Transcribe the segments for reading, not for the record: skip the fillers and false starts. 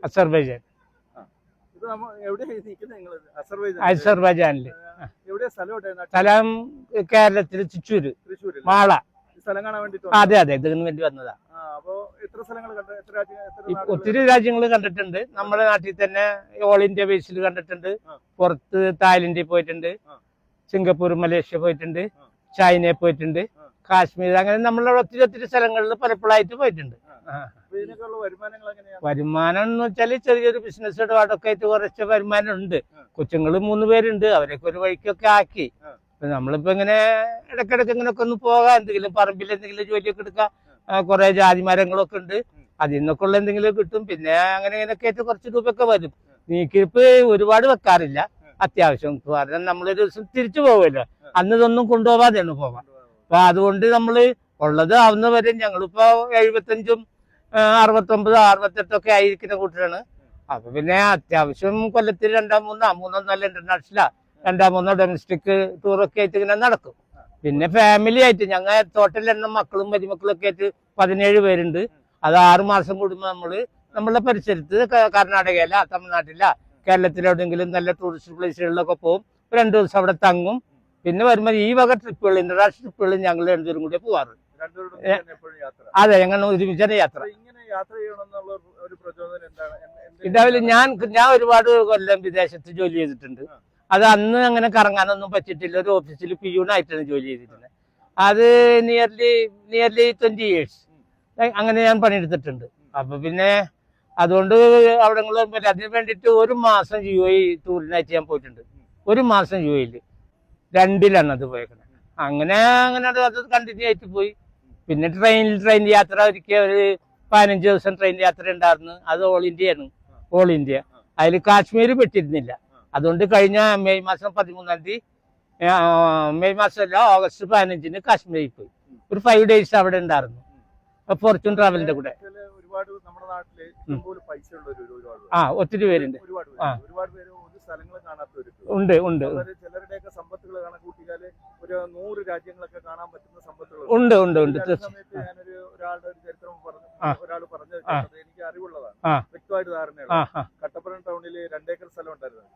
Azerbaijan. അസർബൈജാനില്. സ്ഥലം കേരളത്തില് തൃശ്ശൂര്, മാള. അതെ അതെ, ഇതിന് വേണ്ടി വന്നതാ. ഒത്തിരി രാജ്യങ്ങൾ കണ്ടിട്ടുണ്ട്. നമ്മുടെ നാട്ടിൽ തന്നെ ഓൾ ഇന്ത്യ ബേസിൽ കണ്ടിട്ടുണ്ട്. പുറത്ത് തായ്ലൻഡിൽ പോയിട്ടുണ്ട്, സിംഗപ്പൂർ, മലേഷ്യ പോയിട്ടുണ്ട്, ചൈനയിൽ പോയിട്ടുണ്ട്, കാശ്മീർ, അങ്ങനെ നമ്മളുടെ ഒത്തിരി ഒത്തിരി സ്ഥലങ്ങളിൽ പലപ്പോഴായിട്ട് പോയിട്ടുണ്ട്. വരുമാനം എന്ന് വെച്ചാൽ ചെറിയൊരു ബിസിനസ് ഇടപാടൊക്കെ ആയിട്ട് കുറച്ച് വരുമാനം ഉണ്ട്. കൊച്ചുങ്ങൾ 3 പേരുണ്ട്, അവരൊക്കെ ഒരു വഴിക്കൊക്കെ ആക്കി. നമ്മളിപ്പോ ഇങ്ങനെ ഇടക്കിടക്ക് ഇങ്ങനെയൊക്കെ ഒന്ന് പോകാം, എന്തെങ്കിലും പറമ്പിൽ എന്തെങ്കിലും ജോലിയൊക്കെ എടുക്കാം. കുറെ ജാതി മരങ്ങളൊക്കെ ഉണ്ട്, അതിൽ നിന്നൊക്കെ ഉള്ള എന്തെങ്കിലും കിട്ടും. പിന്നെ അങ്ങനെ ഇങ്ങനെയൊക്കെ ആയിട്ട് കുറച്ച് രൂപയൊക്കെ വരും. നീക്കിരിപ്പ് ഒരുപാട് വെക്കാറില്ല, അത്യാവശ്യം. കാരണം നമ്മളൊരു ദിവസം തിരിച്ചു പോകുമല്ലോ, അന്ന് ഇതൊന്നും കൊണ്ടുപോകാതെയാണ് പോവാം. അപ്പൊ അതുകൊണ്ട് നമ്മള് ഉള്ളത് ആവുന്ന വരെ ഞങ്ങളിപ്പോ 75, 69, 68 ആയിരിക്കുന്ന കൂട്ടരാണ്. അപ്പൊ പിന്നെ അത്യാവശ്യം കൊല്ലത്തിൽ 2-3 ഇന്റർനാഷണലാ, 2-3 ഡൊമസ്റ്റിക് ടൂറൊക്കെ ആയിട്ട് ഇങ്ങനെ നടക്കും. പിന്നെ ഫാമിലി ആയിട്ട് ഞങ്ങൾ ടോട്ടൽ എണ്ണം മക്കളും മരുമക്കളൊക്കെ ആയിട്ട് 17 പേരുണ്ട്. അത് 6 മാസം കൂടുമ്പോൾ നമ്മളുടെ പരിസരത്ത് കർണാടകയില, തമിഴ്നാട്ടില, കേരളത്തിലെവിടെയെങ്കിലും നല്ല ടൂറിസ്റ്റ് പ്ലേസുകളിലൊക്കെ പോകും. 2 ദിവസം അവിടെ തങ്ങും. പിന്നെ വരുമ്പോൾ ഈ വക ട്രിപ്പുകൾ, ഇന്റർനാഷണൽ ട്രിപ്പുകൾ ഞങ്ങൾ 2 പേരും കൂടി പോവാറ്. അതെ, ഞങ്ങൾ ഒരുമിച്ചാണ് യാത്ര. ഇതായാലും ഞാൻ ഒരുപാട് കൊല്ലം വിദേശത്ത് ജോലി ചെയ്തിട്ടുണ്ട്. അത് അന്ന് അങ്ങനെ കറങ്ങാനൊന്നും പറ്റിയിട്ടില്ല. ഒരു ഓഫീസിൽ പിയൂണായിട്ടാണ് ജോലി ചെയ്തിരുന്നത്. അത് നിയർലി 20 years അങ്ങനെ ഞാൻ പണിയെടുത്തിട്ടുണ്ട്. അപ്പൊ പിന്നെ അതുകൊണ്ട് അവിടെ അതിന് വേണ്ടിയിട്ട് 1 മാസം UAE ടൂറിനായിട്ട് ഞാൻ പോയിട്ടുണ്ട്. 1 മാസം UAE 2ലാണ് അത് പോയേക്കുന്നത്. അങ്ങനെ അത് കണ്ടിന്യൂ ആയിട്ട് പോയി. പിന്നെ ട്രെയിൻ യാത്ര ഒരിക്കൽ ഒരു 15 ദിവസം ട്രെയിൻ യാത്ര ഉണ്ടായിരുന്നു. അത് ഓൾ ഇന്ത്യയാണ്, ഓൾ ഇന്ത്യ. അതിൽ കാശ്മീർ പെട്ടിരുന്നില്ല. അതുകൊണ്ട് കഴിഞ്ഞ മെയ് മാസം 13-ാം തീയതി, ഓഗസ്റ്റ് 15-ന് കാശ്മീരിൽ പോയി. ഒരു 5 days അവിടെ ഉണ്ടായിരുന്നു, ഫോർച്യൂൺ ട്രാവലിന്റെ കൂടെ. ഒത്തിരി പേരുണ്ട്. ഉണ്ട് ഉണ്ട് ഉണ്ട് ഉണ്ട് ഉണ്ട് എനിക്ക് അറിവുള്ളതാണ്, വ്യക്തമായിട്ട് ധാരണയാണ്. കട്ടപ്പന ടൗണില് 2 ഏക്കർ സ്ഥലം ഉണ്ടായിരുന്നു.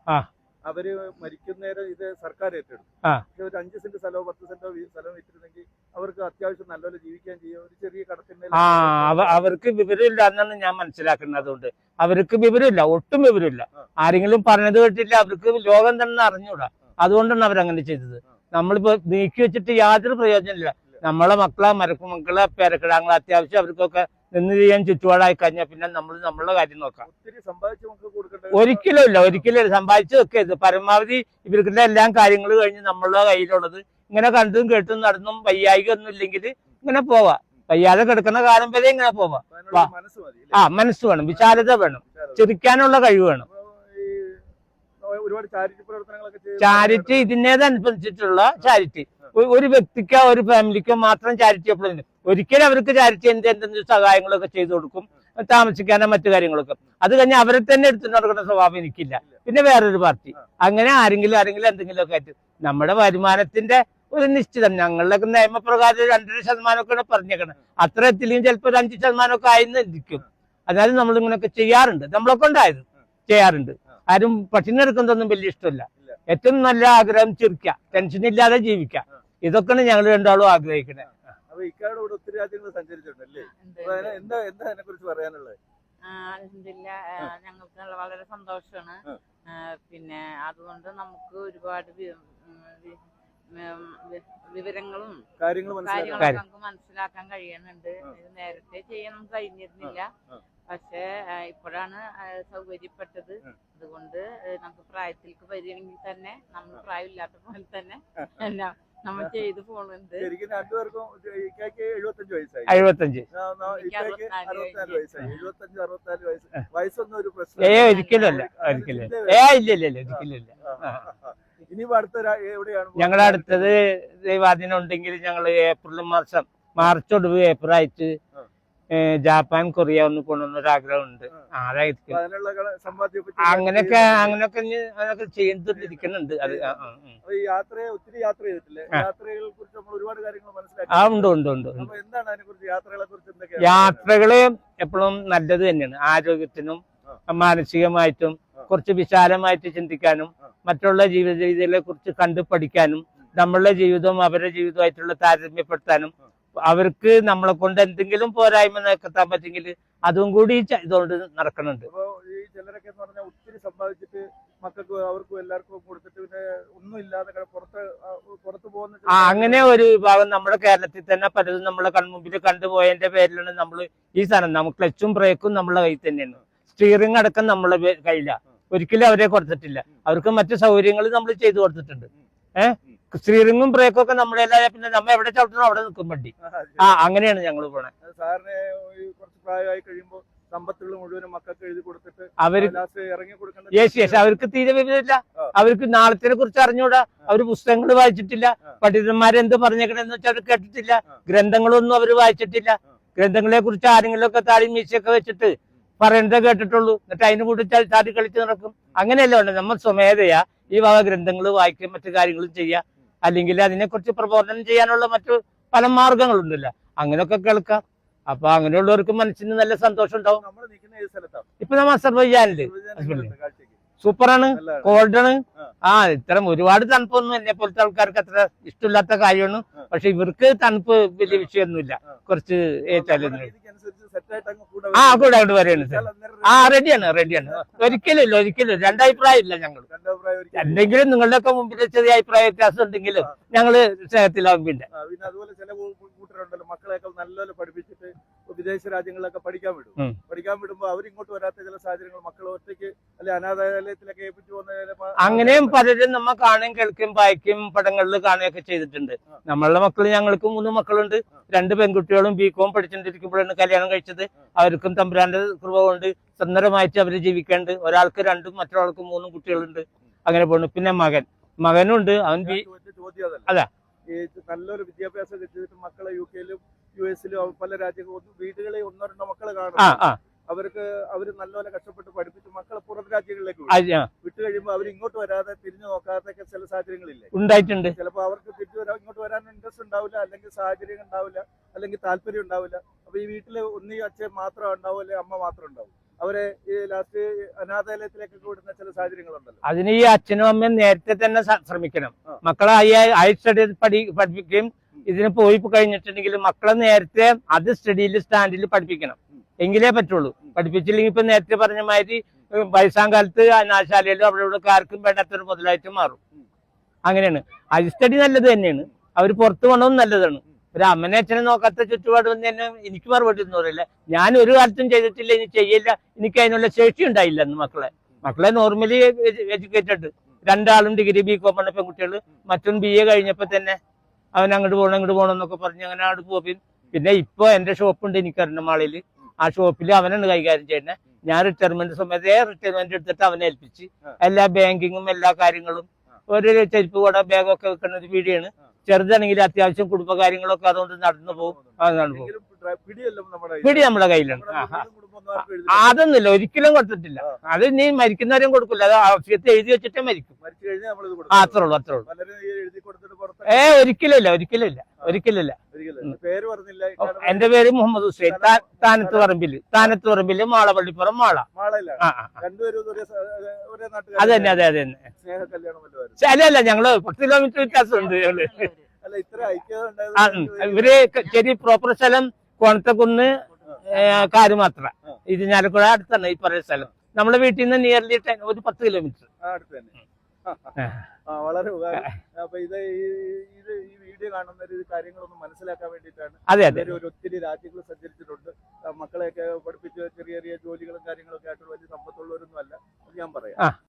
അവര് മരിക്കുന്നേരം ഇത് സർക്കാർ ഏറ്റെടുത്തു. പക്ഷെ ഒരു 5 സെന്റ് സ്ഥലമോ 10 സെന്റോ സ്ഥലം വെച്ചിരുന്നെങ്കിൽ അവർക്ക് അത്യാവശ്യം നല്ലപോലെ ജീവിക്കാൻ ചെയ്യാം. ഒരു ചെറിയ കടത്തിന്റെ അവർക്ക് വിവരമില്ല എന്നാണ് ഞാൻ മനസ്സിലാക്കുന്നത്. അതുകൊണ്ട് അവർക്ക് വിവരമില്ല, ഒട്ടും വിവരമില്ല. ആരെങ്കിലും പറഞ്ഞത് കേട്ടില്ല, അവർക്ക് ലോകം തന്നെ അറിഞ്ഞൂടാ. അതുകൊണ്ടാണ് അവരങ്ങനെ ചെയ്തത്. നമ്മളിപ്പോ നീക്കി വെച്ചിട്ട് യാതൊരു പ്രയോജനമില്ല. നമ്മളെ മക്കളെ, മക്കളെ പേരക്കിടാങ്ങളെ അത്യാവശ്യം അവർക്കൊക്കെ നിന്ന് ചെയ്യാൻ ചുറ്റുപാടായി കഴിഞ്ഞാൽ പിന്നെ നമ്മൾ നമ്മളുടെ കാര്യം നോക്കാം. ഒരിക്കലും ഇല്ല, സമ്പാദിച്ചു വെക്കരുത്. പരമാവധി ഇവർക്കുള്ള എല്ലാ കാര്യങ്ങളും കഴിഞ്ഞ് നമ്മളുടെ കയ്യിലുള്ളത് ഇങ്ങനെ കണ്ടും കേട്ടും നടന്നും വയ്യായിക ഒന്നും ഇല്ലെങ്കിൽ ഇങ്ങനെ പോവാ. വയ്യാതെ കിടക്കുന്ന കാലം വരെ ഇങ്ങനെ പോവാ. മനസ്സ് വേണം, വിശാലത വേണം, ചിരിക്കാനുള്ള കഴിവ് വേണം. ചാരിറ്റി ഇതിനേതനുസരിച്ചിട്ടുള്ള ചാരിറ്റി. ഒരു വ്യക്തിക്കോ ഒരു ഫാമിലിക്കോ മാത്രം ചാരിറ്റി എപ്പോഴും. ഒരിക്കലും അവർക്ക് ചാരിറ്റി എന്തെങ്കിലും സഹായങ്ങളൊക്കെ ചെയ്തു കൊടുക്കും, താമസിക്കാനോ മറ്റു കാര്യങ്ങളൊക്കെ. അത് കഴിഞ്ഞാൽ അവരെ തന്നെ എടുത്തിട്ട് നടക്കുന്ന സ്വഭാവം എനിക്കില്ല. പിന്നെ വേറൊരു പാർട്ടി, അങ്ങനെ ആരെങ്കിലും എന്തെങ്കിലുമൊക്കെ ആയിട്ട് നമ്മുടെ വരുമാനത്തിന്റെ ഒരു നിശ്ചിതം, ഞങ്ങളുടെ നിയമപ്രകാരം 2.5% പറഞ്ഞേക്കണം. അത്ര എത്തില്ലെങ്കിൽ ചിലപ്പോൾ ഒരു 5% ആയിരുന്നു ഇരിക്കും. അതായത് നമ്മളിങ്ങനെയൊക്കെ ചെയ്യാറുണ്ട്, നമ്മളൊക്കെ ഉണ്ടായത് ചെയ്യാറുണ്ട്. ആരും പട്ടിണി എടുക്കുന്നതൊന്നും വലിയ ഇഷ്ടമല്ല. ഏറ്റവും നല്ല ആഗ്രഹം ചിരിക്കുക, ടെൻഷനില്ലാതെ ജീവിക്കാം. ഇതൊക്കെയാണ് ഞങ്ങൾ രണ്ടാളും ആഗ്രഹിക്കുന്നത്. ഒത്തിരി രാജ്യങ്ങൾ സഞ്ചരിച്ചിട്ടുണ്ടല്ലേ, എന്താ അതിനെ കുറിച്ച് പറയാനുള്ളത്? ഞങ്ങൾക്ക് വളരെ സന്തോഷമാണ്. പിന്നെ അതുകൊണ്ട് നമുക്ക് ഒരുപാട് വിവരങ്ങളും കാര്യങ്ങളൊക്കെ നമുക്ക് മനസ്സിലാക്കാൻ കഴിയുന്നുണ്ട്. ഇത് നേരത്തെ ചെയ്യാൻ നമുക്ക് കഴിഞ്ഞിരുന്നില്ല, പക്ഷെ ഇപ്പോഴാണ് സൗകര്യപ്പെട്ടത്. അതുകൊണ്ട് നമുക്ക് പ്രായത്തിലേക്ക് വരികയാണെങ്കിൽ തന്നെ നമ്മൾ പ്രായമില്ലാത്ത പോലെ തന്നെ നമ്മൾ ചെയ്തു പോകുന്നുണ്ട്. 75 ഞങ്ങളുടെ അടുത്തത് ദൈവാധീനം ഉണ്ടെങ്കിൽ ഞങ്ങൾ മാർച്ച് ഒടുവ് ഏപ്രിൽ ആയിട്ട് ജാപ്പാൻ കൊറിയ ഒന്ന് പോകണമെന്നൊരു ആഗ്രഹമുണ്ട്. അതായിരിക്കും അങ്ങനെയൊക്കെ അതൊക്കെ ചെയ്തുകൊണ്ടിരിക്കുന്നുണ്ട്. അത് ഒത്തിരി യാത്ര ചെയ്തിട്ടില്ലേ? യാത്രകളെ കുറിച്ച് നമ്മൾ ഒരുപാട് കാര്യങ്ങൾ മനസ്സിലാക്കി. ഉണ്ട്. എന്താണ് അതിനെ കുറിച്ച്, യാത്രകളെ കുറിച്ച്? യാത്രകള് എപ്പോഴും നല്ലത് തന്നെയാണ്. ആരോഗ്യത്തിനും മാനസികമായിട്ടും കുറച്ച് വിശാലമായിട്ട് ചിന്തിക്കാനും മറ്റുള്ള ജീവിത രീതികളെ കുറിച്ച് കണ്ടു പഠിക്കാനും നമ്മളുടെ ജീവിതവും അവരുടെ ജീവിതവുമായിട്ടുള്ള താരതമ്യപ്പെടുത്താനും അവർക്ക് നമ്മളെ കൊണ്ട് എന്തെങ്കിലും പോരായ്മ നികത്താൻ പറ്റെങ്കിൽ അതും കൂടി ഇതുകൊണ്ട് നടക്കുന്നുണ്ട്. ചിലരൊക്കെ ഒത്തിരി സമ്പാദിച്ചിട്ട് മക്കൾക്ക് അവർക്കും എല്ലാവർക്കും കൊടുത്തിട്ട് പിന്നെ ഒന്നും ഇല്ലാതെ പുറത്തു പോകുന്ന അങ്ങനെ ഒരു വിഭാഗം നമ്മുടെ കേരളത്തിൽ തന്നെ പലതും നമ്മളെ കൺമുമ്പിൽ കണ്ടുപോയതിന്റെ പേരിലാണ് നമ്മൾ ഈ സാധനം നമുക്ക് ക്ലച്ചും ബ്രേക്കും നമ്മളെ കയ്യിൽ തന്നെയാണ്. സ്റ്റിയറിംഗ് അടക്കം നമ്മളെ കയ്യില. ഒരിക്കലും അവരെ കൊടുത്തിട്ടില്ല. അവർക്ക് മറ്റു സൗകര്യങ്ങൾ നമ്മൾ ചെയ്തു കൊടുത്തിട്ടുണ്ട്. സ്റ്റിയറിംഗും ബ്രേക്കും ഒക്കെ നമ്മളെല്ലാം പിന്നെ നമ്മ എവിടെ ചവിട്ടണോ അവിടെ നിൽക്കും വണ്ടി. അങ്ങനെയാണ് ഞങ്ങൾ പോണേ. സാറിന് കുറച്ച് പ്രായമായി കഴിയുമ്പോൾ സമ്പത്തുകൾ മുഴുവനും മക്കൾക്ക് എഴുതി കൊടുത്തിട്ട് ഇറങ്ങി കൊടുക്കേണ്ട. യേശു അവർക്ക് തീരെ വിവരമില്ല. അവർക്ക് നാളത്തിനെ കുറിച്ച് അറിഞ്ഞൂടാ. അവര് പുസ്തകങ്ങൾ വായിച്ചിട്ടില്ല. പണ്ഡിതന്മാരെന്ത് പറഞ്ഞേക്കണെന്ന് വെച്ചാൽ അവർ കേട്ടിട്ടില്ല. ഗ്രന്ഥങ്ങളൊന്നും അവർ വായിച്ചിട്ടില്ല. ഗ്രന്ഥങ്ങളെ കുറിച്ച് ആരെങ്കിലും ഒക്കെ താടി മീശയൊക്കെ വെച്ചിട്ട് പറയുന്നത് കേട്ടിട്ടുള്ളൂ. എന്നിട്ട് അതിന് കൂടി ചാടി കളിച്ച് നടക്കും. അങ്ങനെയല്ല ഉണ്ട്. നമ്മൾ സ്വമേധയാ ഈ വക ഗ്രന്ഥങ്ങൾ വായിക്കുകയും മറ്റു കാര്യങ്ങളും ചെയ്യുക. അല്ലെങ്കിൽ അതിനെക്കുറിച്ച് പ്രബോധനം ചെയ്യാനുള്ള മറ്റു പല മാർഗങ്ങളുണ്ടല്ലോ. അങ്ങനെയൊക്കെ കേൾക്കാം. അപ്പൊ അങ്ങനെയുള്ളവർക്ക് മനസ്സിന് നല്ല സന്തോഷം ഉണ്ടാവും. ഇപ്പൊ നമ്മൾ അസർബൈജാനില് സൂപ്പറാണ്, കോൾഡാണ്. ഇത്തരം ഒരുപാട് തണുപ്പൊന്നും എന്നെ പോലത്തെ ആൾക്കാർക്ക് അത്ര ഇഷ്ടമില്ലാത്ത കാര്യമാണ്. പക്ഷെ ഇവർക്ക് തണുപ്പ് വലിയ വിഷയമൊന്നുമില്ല. കുറച്ച് ഏറ്റാലും കൂടെ അങ്ങോട്ട് വരെയാണ് സാർ. റെഡിയാണ്. ഒരിക്കലും രണ്ടഭിപ്രായം ഇല്ല. ഞങ്ങൾ എന്തെങ്കിലും നിങ്ങളുടെയൊക്കെ മുമ്പിൽ ചെറിയ അഭിപ്രായ വ്യത്യാസം ഉണ്ടെങ്കിലും ഞങ്ങള് സ്നേഹത്തിലാവും. പിന്നെ അതുപോലെ ചില കൂട്ടരുണ്ടല്ലോ മക്കളെയൊക്കെ നല്ലപോലെ പഠിപ്പിച്ചിട്ട് വിദേശ രാജ്യങ്ങളിലൊക്കെ പഠിക്കാൻ വിടുമ്പോ അവരിങ്ങോട്ട് വരാത്ത ചില സാഹചര്യങ്ങൾ മക്കൾ ഒറ്റയ്ക്ക് അല്ലെ അനാഥാലയത്തിലൊക്കെ ഏൽപ്പിച്ചു പോകുന്ന അങ്ങനെയും പലരും നമ്മ കാണുകയും കേൾക്കുകയും വായിക്കുകയും പടങ്ങളിൽ കാണുകയൊക്കെ ചെയ്തിട്ടുണ്ട്. നമ്മളുടെ മക്കൾ, ഞങ്ങൾക്ക് 3 മക്കളുണ്ട്. 2 പെൺകുട്ടികളും ബികോം പഠിച്ചുകൊണ്ടിരിക്കുമ്പോഴാണ് കല്യാണം കഴിച്ചത്. അവർക്കും തമ്പുരാന്റെ കൃപ കൊണ്ട് സുന്ദരമായിട്ട് അവര് ജീവിക്കേണ്ട. ഒരാൾക്ക് 2 മറ്റൊരാൾക്ക് 3 കുട്ടികളുണ്ട്. അങ്ങനെ പോണു. പിന്നെ മകനുണ്ട്. അവൻ അതാ നല്ലൊരു വിദ്യാഭ്യാസം കിട്ടിയിട്ട് മക്കളെ UK-ലും US-ലും പല രാജ്യങ്ങളും വീടുകളിൽ 1-2 മക്കളെ കാണും. അവര് നല്ലപോലെ കഷ്ടപ്പെട്ട് പഠിപ്പിച്ച് മക്കളെ പുറം രാജ്യങ്ങളിലേക്ക് വിട്ടു കഴിയുമ്പോൾ അവർ ഇങ്ങോട്ട് വരാതെ തിരിഞ്ഞു നോക്കാതെ ചില സാഹചര്യങ്ങളില്ലേ ഉണ്ടായിട്ടുണ്ട്. ചിലപ്പോൾ അവർക്ക് ഇങ്ങോട്ട് വരാൻ ഇൻട്രസ്റ്റ് ഉണ്ടാവില്ല, അല്ലെങ്കിൽ സാഹചര്യം ഉണ്ടാവില്ല, അല്ലെങ്കിൽ താല്പര്യം ഉണ്ടാവില്ല. അപ്പൊ ഈ വീട്ടില് ഒന്നീ അച്ഛൻ മാത്രം ഉണ്ടാവും, അല്ലെങ്കിൽ അമ്മ മാത്രം ഉണ്ടാവും. അവരെ ഈ ലാസ്റ്റ് അനാഥാലയത്തിലേക്കൊക്കെ വിടുന്ന ചില സാഹചര്യങ്ങളുണ്ടല്ലോ. അതിന് ഈ അച്ഛനും അമ്മയും നേരത്തെ തന്നെ ശ്രമിക്കണം. മക്കളെ ഹൈ സ്റ്റഡി പഠിപ്പിക്കുകയും ഇതിന് പോയി കഴിഞ്ഞിട്ടുണ്ടെങ്കിൽ മക്കളെ നേരത്തെ അത് സ്റ്റാൻഡിൽ പഠിപ്പിക്കണം. എങ്കിലേ പറ്റുള്ളൂ. പഠിപ്പിച്ചില്ലെങ്കിൽ ഇപ്പൊ നേരത്തെ പറഞ്ഞ മാതിരി വയസ്സാം കാലത്ത് അനാശാലയിലും അവിടെ ഇവിടെ ആർക്കും വേണ്ടാത്തൊരു മുതലായിട്ട് മാറും. അങ്ങനെയാണ്. ഹൈ സ്റ്റഡി നല്ലത് തന്നെയാണ്. അവർ പുറത്തു പോകണവും നല്ലതാണ്. ഒരു അമ്മനെ അച്ഛനെ നോക്കാത്ത ചുറ്റുപാട് തന്നെ എനിക്ക് മറുപടി ഒന്നും പറയില്ല. ഞാൻ ഒരു കാലത്തും ചെയ്തിട്ടില്ല, ഇനി ചെയ്യില്ല. എനിക്ക് അതിനുള്ള ശേഷി ഉണ്ടായില്ല. മക്കളെ നോർമലി എഡ്യൂക്കേറ്റഡ്. 2 ഡിഗ്രി ബികോം பண்ண പെൺകുട്ടികൾ. മറ്റൊന്ന് BA കഴിഞ്ഞപ്പോ തന്നെ അവൻ അങ്ങോട്ട് പോകണം എന്നൊക്കെ പറഞ്ഞ് അങ്ങനെ അവിടെ പോകും. പിന്നെ ഇപ്പൊ എന്റെ ഷോപ്പുണ്ട് എനിക്കറിഞ്ഞ മാളില്. ആ ഷോപ്പിൽ അവനാണ് കൈകാര്യം ചെയ്യുന്നത്. ഞാൻ റിട്ടയർമെന്റ് സമയത്ത് റിട്ടയർമെന്റ് എടുത്തിട്ട് അവനെ ഏൽപ്പിച്ച് എല്ലാ ബാങ്കിങ്ങും എല്ലാ കാര്യങ്ങളും ഒരു ചെരുപ്പ് കൂടെ ബാഗൊക്കെ വെക്കുന്ന ഒരു വീടിയാണ്. ചെറുതാണെങ്കിൽ അത്യാവശ്യം കുടുംബകാര്യങ്ങളൊക്കെ അതുകൊണ്ട് നടന്നു പോകും. പിടി നമ്മുടെ കയ്യിലുണ്ട്. അതൊന്നുമില്ല, ഒരിക്കലും കൊടുത്തിട്ടില്ല. അത് നീ മരിക്കുന്നവരെയും കൊടുക്കില്ല. അത് ആവശ്യത്തെ എഴുതി വെച്ചിട്ടേ മരിക്കും. അത്രേ ഉള്ളൂ. ഒരിക്കലില്ല. എന്റെ പേര് മുഹമ്മദ് ഹുസൈൻ. താനത്ത് പറമ്പില് മാളപ്പള്ളിപ്പുറം മാള. അതെ. അല്ല, ഞങ്ങള് 10 കിലോമീറ്റർ വ്യത്യാസമുണ്ട്. ഇവര് ശരി പ്രോപ്പർ സ്ഥലം കോണത്തക്കുന്ന് കാരുമാത്ര. ഇത് ഞാലക്കുഴ അടുത്താണ് ഈ പറയുന്ന സ്ഥലം. നമ്മളെ വീട്ടിൽ നിന്ന് നിയർലി ഒരു 10 കിലോമീറ്റർ. വളരെ അപ്പൊ ഈ വീഡിയോ കാണുന്ന കാര്യങ്ങളൊന്നും മനസ്സിലാക്കാൻ വേണ്ടിയിട്ടാണ്. അതെ. ഒത്തിരി രാജ്യങ്ങൾ സഞ്ചരിച്ചിട്ടുണ്ട്. മക്കളെയൊക്കെ പഠിപ്പിച്ച് ചെറിയ ചെറിയ ജോലികളും കാര്യങ്ങളൊക്കെ ആയിട്ട് വലിയ സമ്പത്തുള്ളവരൊന്നും അല്ല ഞാൻ പറയാം.